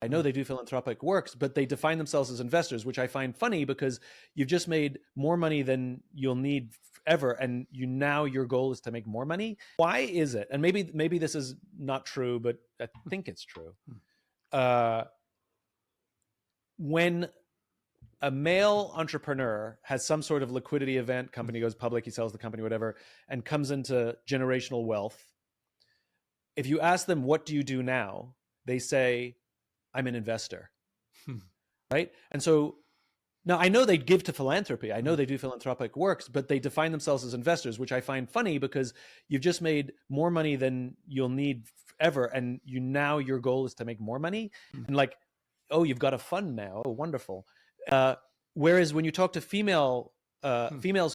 I know they do philanthropic works, but they define themselves as investors, which I find funny because you've just made more money than you'll need ever, and now your goal is to make more money. Why is it? And maybe this is not true, but I think it's true. When a male entrepreneur has some sort of liquidity event, company goes public, he sells the company, whatever, and comes into generational wealth, if you ask them, what do you do now? They say, I'm an investor. Right? And so now I know they give to philanthropy. I know they do philanthropic works, but they define themselves as investors, which I find funny because you've just made more money than you'll need ever. And now your goal is to make more money. And like, oh, you've got a fund now. Oh, wonderful. Whereas when you talk to females who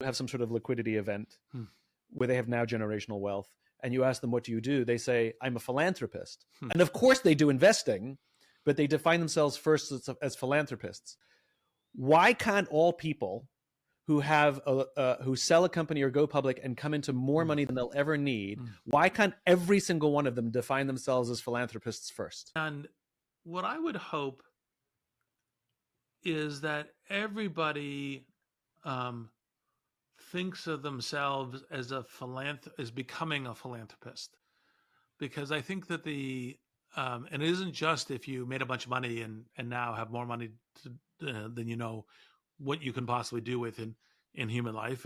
have some sort of liquidity event where they have now generational wealth, and you ask them, what do? They say, I'm a philanthropist. And of course they do investing, but they define themselves first as philanthropists. Why can't all people who have who sell a company or go public and come into more money than they'll ever need, why can't every single one of them define themselves as philanthropists first? And what I would hope is that everybody thinks of themselves as as becoming a philanthropist, because I think that and it isn't just if you made a bunch of money and now have more money than you know what you can possibly do with in human life.